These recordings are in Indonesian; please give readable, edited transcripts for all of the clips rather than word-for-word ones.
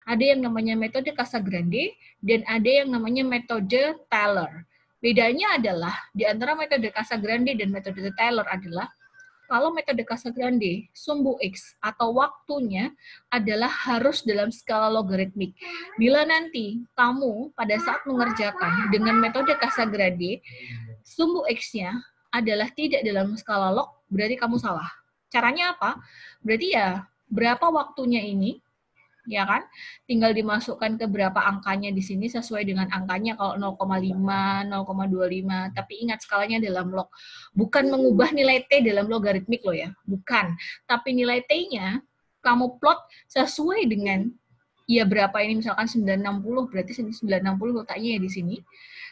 Ada yang namanya metode Casagrande dan ada yang namanya metode Taylor. Bedanya adalah di antara metode Casagrande dan metode Taylor adalah kalau metode Casagrande, sumbu X atau waktunya adalah harus dalam skala logaritmik. Bila nanti kamu pada saat mengerjakan dengan metode Casagrande, sumbu X-nya adalah tidak dalam skala log, berarti kamu salah. Caranya apa? Berarti ya berapa waktunya ini, ya kan? Tinggal dimasukkan ke berapa angkanya di sini sesuai dengan angkanya, kalau 0,5, 0,25, tapi ingat skalanya dalam log. Bukan mengubah nilai T dalam logaritmik loh ya, bukan. Tapi nilai T-nya kamu plot sesuai dengan ya berapa ini, misalkan 960, berarti 960 letaknya ya di sini,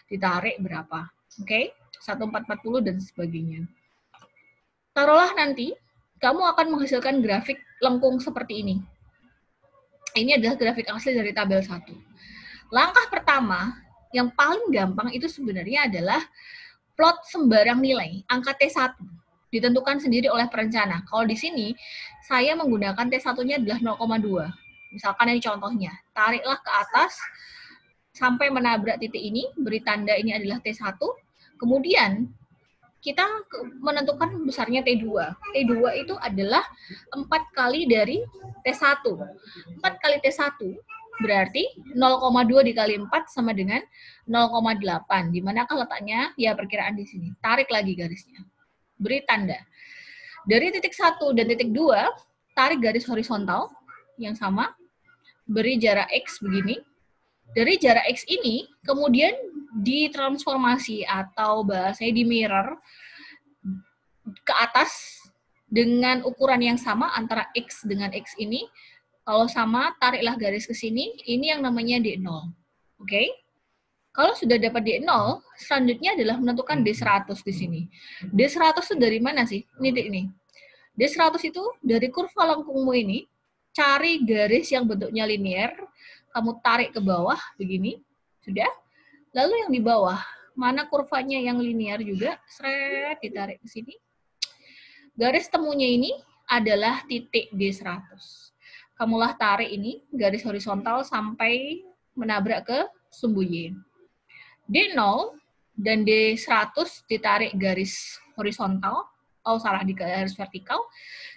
ditarik berapa. Oke? 1440 dan sebagainya. Taruhlah nanti kamu akan menghasilkan grafik lengkung seperti ini. Ini adalah grafik asli dari tabel 1. Langkah pertama, yang paling gampang itu sebenarnya adalah plot sembarang nilai, angka T1. Ditentukan sendiri oleh perencana. Kalau di sini, saya menggunakan T1-nya adalah 0,2. Misalkan ini contohnya, tariklah ke atas sampai menabrak titik ini, beri tanda ini adalah T1. Kemudian, kita menentukan besarnya T2. T2 itu adalah 4 kali dari T1. 4 kali T1 berarti 0,2 dikali 4 sama dengan 0,8. Di manakah letaknya? Ya, perkiraan di sini. Tarik lagi garisnya. Beri tanda. Dari titik 1 dan titik 2, tarik garis horizontal yang sama. Beri jarak X begini. Dari jarak X ini, kemudian ditransformasi atau bahasanya di mirror ke atas dengan ukuran yang sama antara X dengan X ini. Kalau sama, tariklah garis ke sini. Ini yang namanya D0. Oke? Kalau sudah dapat D0, selanjutnya adalah menentukan D100 di sini. D100 itu dari mana sih? Ini titik ini. D100 itu dari kurva lengkungmu ini, cari garis yang bentuknya linear, kamu tarik ke bawah, begini. Sudah? Lalu yang di bawah, mana kurvanya yang linear juga, seret, ditarik ke sini. Garis temunya ini adalah titik D100. Kamulah tarik ini, garis horizontal sampai menabrak ke sumbu Y. D0 dan D100 ditarik garis horizontal, salah, di garis vertikal.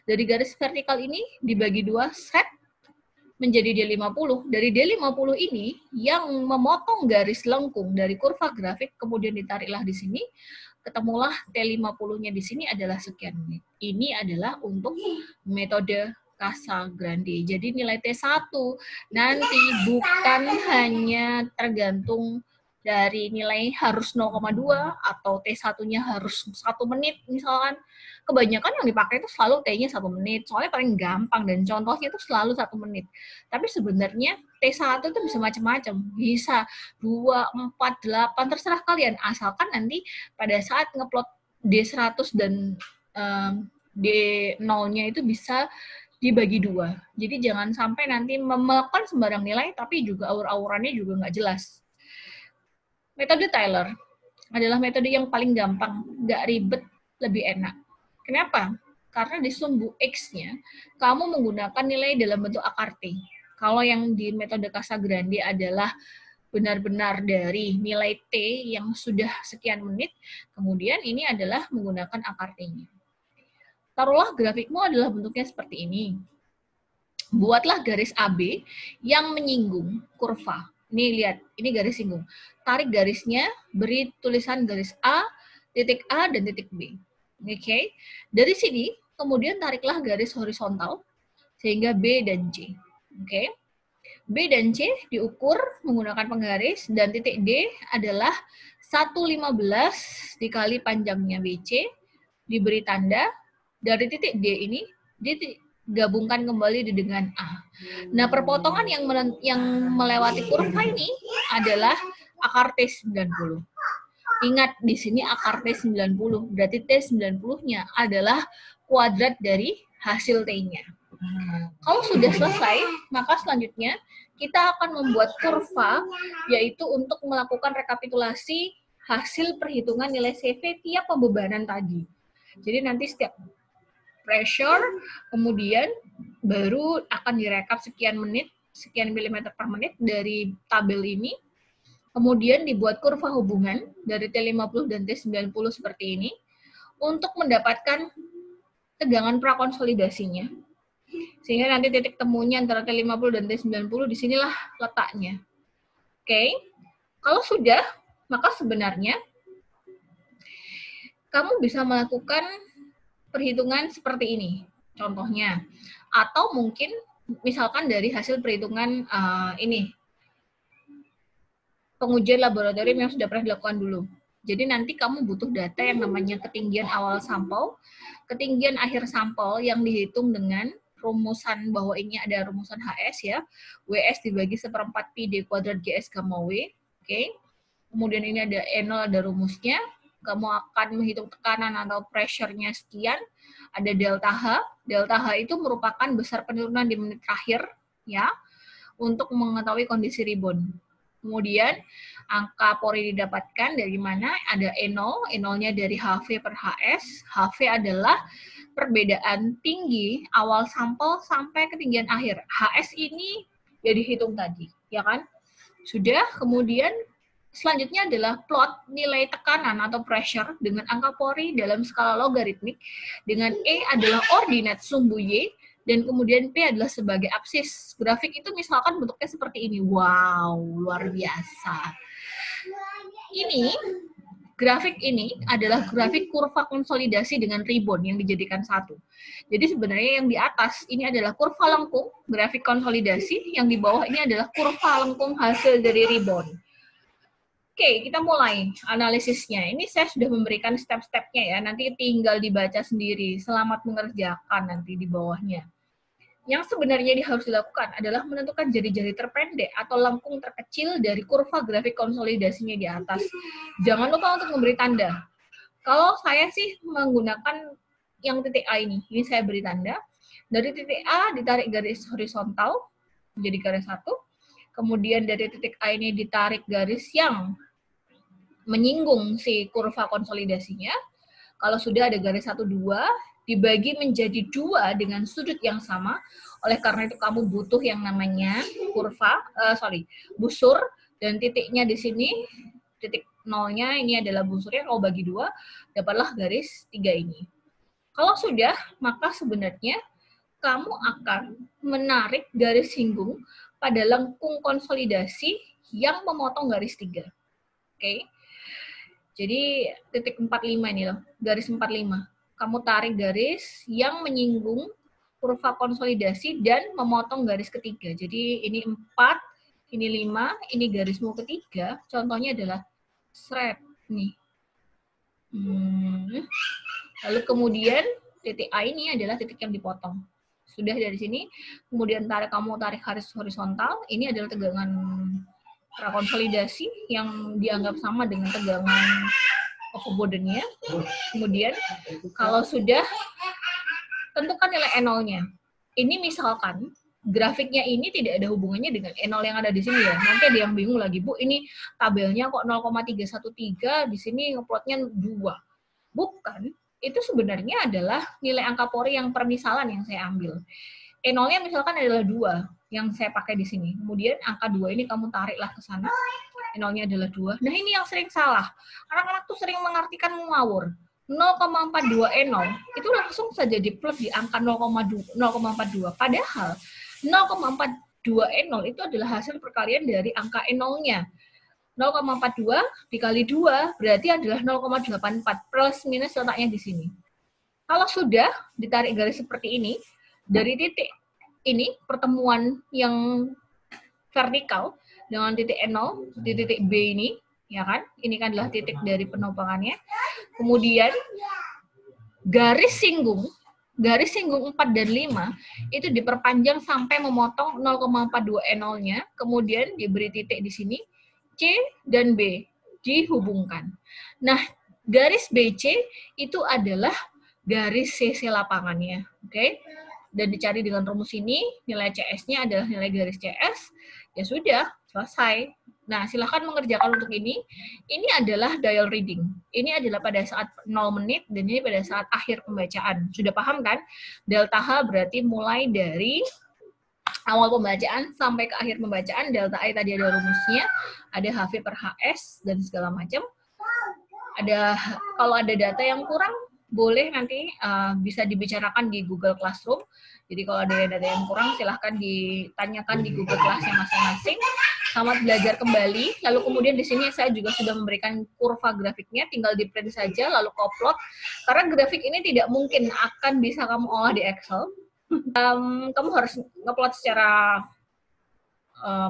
Dari garis vertikal ini dibagi 2, set, menjadi D50. Dari D50 ini yang memotong garis lengkung dari kurva grafik, kemudian ditariklah di sini, ketemulah T50-nya di sini adalah sekian menit. Ini adalah untuk metode Casagrande. Jadi nilai T1 nanti bukan hanya tergantung dari nilai harus 0,2 atau T1-nya harus 1 menit misalkan. Kebanyakan yang dipakai itu selalu T-nya 1 menit, soalnya paling gampang dan contohnya itu selalu 1 menit. Tapi sebenarnya T1 itu bisa macam-macam, bisa 2, 4, 8, terserah kalian, asalkan nanti pada saat ngeplot D100 dan D0-nya itu bisa dibagi 2. Jadi jangan sampai nanti melakukan sembarang nilai, tapi juga aur-aurannya juga nggak jelas. Metode Taylor adalah metode yang paling gampang, nggak ribet, lebih enak. Kenapa? Karena di sumbu X-nya, kamu menggunakan nilai dalam bentuk akar T. Kalau yang di metode Casagrande adalah benar-benar dari nilai T yang sudah sekian menit, kemudian ini adalah menggunakan akar T-nya. Taruhlah grafikmu adalah bentuknya seperti ini. Buatlah garis AB yang menyinggung kurva. Ini lihat, ini garis singgung. Tarik garisnya, beri tulisan garis A, titik A, dan titik B. Oke. Dari sini, kemudian tariklah garis horizontal, sehingga B dan C. Oke. B dan C diukur menggunakan penggaris, dan titik D adalah 1,15 dikali panjangnya BC, diberi tanda. Dari titik D ini, digabungkan kembali dengan A. Nah, perpotongan yang melewati kurva ini adalah akar T90. Ingat, di sini akar T90, berarti T90-nya adalah kuadrat dari hasil T-nya. Kalau sudah selesai, maka selanjutnya kita akan membuat kurva, yaitu untuk melakukan rekapitulasi hasil perhitungan nilai CV tiap pembebanan tadi. Jadi nanti setiap pressure, kemudian baru akan direkap sekian menit sekian milimeter per menit dari tabel ini. Kemudian dibuat kurva hubungan dari T50 dan T90 seperti ini untuk mendapatkan tegangan prakonsolidasinya. Sehingga nanti titik temunya antara T50 dan T90 disinilah letaknya. Oke, kalau sudah, maka sebenarnya kamu bisa melakukan perhitungan seperti ini, contohnya. Atau mungkin misalkan dari hasil perhitungan ini, pengujian laboratorium yang sudah pernah dilakukan dulu. Jadi nanti kamu butuh data yang namanya ketinggian awal sampel, ketinggian akhir sampel yang dihitung dengan rumusan bahwa ini ada rumusan HS ya, WS dibagi 1/4 Pi D kuadrat GS gamma W. Oke. Kemudian ini ada E0, ada rumusnya. Kamu akan menghitung tekanan atau pressure-nya sekian. Ada delta H. Delta H itu merupakan besar penurunan di menit terakhir ya, untuk mengetahui kondisi rebound. Kemudian angka pori didapatkan dari mana? Ada E0, E0-nya dari HV per HS. HV adalah perbedaan tinggi awal sampel sampai ketinggian akhir. HS ini ya dihitung tadi, ya kan? Sudah, kemudian selanjutnya adalah plot nilai tekanan atau pressure dengan angka pori dalam skala logaritmik, dengan E adalah ordinat sumbu Y, dan kemudian P adalah sebagai absis. Grafik itu misalkan bentuknya seperti ini. Wow, luar biasa. Ini, grafik ini adalah grafik kurva konsolidasi dengan rebound yang dijadikan satu. Jadi sebenarnya yang di atas ini adalah kurva lengkung, grafik konsolidasi, yang di bawah ini adalah kurva lengkung hasil dari rebound. Oke, kita mulai analisisnya. Ini saya sudah memberikan step-stepnya ya, nanti tinggal dibaca sendiri. Selamat mengerjakan nanti di bawahnya. Yang sebenarnya harus dilakukan adalah menentukan jari-jari terpendek atau lengkung terkecil dari kurva grafik konsolidasinya di atas. Jangan lupa untuk memberi tanda. Kalau saya sih menggunakan yang titik A ini saya beri tanda. Dari titik A ditarik garis horizontal menjadi garis 1. Kemudian dari titik A ini ditarik garis yang menyinggung si kurva konsolidasinya. Kalau sudah ada garis 1, 2, dibagi menjadi 2 dengan sudut yang sama. Oleh karena itu kamu butuh yang namanya busur, dan titiknya di sini, titik nolnya ini adalah busurnya, kalau bagi 2, dapatlah garis 3 ini. Kalau sudah, maka sebenarnya kamu akan menarik garis singgung pada lengkung konsolidasi yang memotong garis 3. Oke. Jadi titik 45 ini loh, garis 45. Kamu tarik garis yang menyinggung kurva konsolidasi dan memotong garis ketiga. Jadi ini 4, ini 5, ini garismu ketiga. Contohnya adalah seret nih. Lalu kemudian titik A ini adalah titik yang dipotong. Sudah dari sini, kemudian kamu tarik garis horizontal. Ini adalah tegangan prakonsolidasi yang dianggap sama dengan tegangan overburden-nya. Kemudian kalau sudah, tentukan nilai E0-nya. Ini misalkan grafiknya ini tidak ada hubungannya dengan E0 yang ada di sini ya. Nanti ada yang bingung lagi, Bu, ini tabelnya kok 0,313, di sini ngeplotnya 2. Bukan, itu sebenarnya adalah nilai angka pori yang permisalan yang saya ambil. E0-nya misalkan adalah 2 yang saya pakai di sini. Kemudian angka 2 ini kamu tariklah ke sana. E0-nya adalah 2. Nah, ini yang sering salah. Anak-anak tuh sering mengartikan ngawur. 0,42 E0 itu langsung saja diplot di angka 0,42. Padahal 0,42 E0 itu adalah hasil perkalian dari angka E0-nya. 0,42 dikali 2 berarti adalah 0,84. Plus minus letaknya di sini. Kalau sudah ditarik garis seperti ini, dari titik ini, pertemuan yang vertikal dengan titik E0, di titik B ini, ya kan? Ini kan adalah titik dari penopangannya. Kemudian garis singgung 4 dan 5 itu diperpanjang sampai memotong 0,42 E0-nya, kemudian diberi titik di sini, C dan B dihubungkan. Nah, garis BC itu adalah garis CC lapangannya, oke? Dan dicari dengan rumus ini, nilai CS-nya adalah nilai garis CS, ya sudah, selesai. Nah, silahkan mengerjakan untuk ini. Ini adalah dial reading. Ini adalah pada saat 0 menit, dan ini pada saat akhir pembacaan. Sudah paham kan? Delta H berarti mulai dari awal pembacaan sampai ke akhir pembacaan. Delta I tadi ada rumusnya, ada HV per HS, dan segala macam. Kalau ada data yang kurang, boleh nanti bisa dibicarakan di Google Classroom. Jadi kalau ada data yang kurang, silahkan ditanyakan di Google Class-nya masing-masing. Selamat belajar kembali. Lalu kemudian di sini saya juga sudah memberikan kurva grafiknya, tinggal di print saja, lalu upload. Karena grafik ini tidak mungkin akan bisa kamu olah di Excel. Kamu harus ngupload secara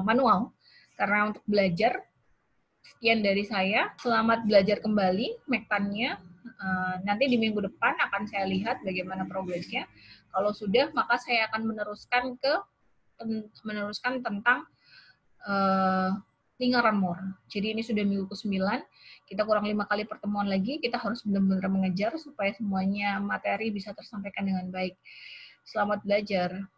manual. Karena untuk belajar, sekian dari saya. Selamat belajar kembali, Mektannya. Nanti di minggu depan akan saya lihat bagaimana progresnya. Kalau sudah, maka saya akan meneruskan tentang lingkaran Moore. Jadi ini sudah minggu ke-9, kita kurang 5 kali pertemuan lagi, kita harus benar-benar mengejar supaya semuanya materi bisa tersampaikan dengan baik. Selamat belajar.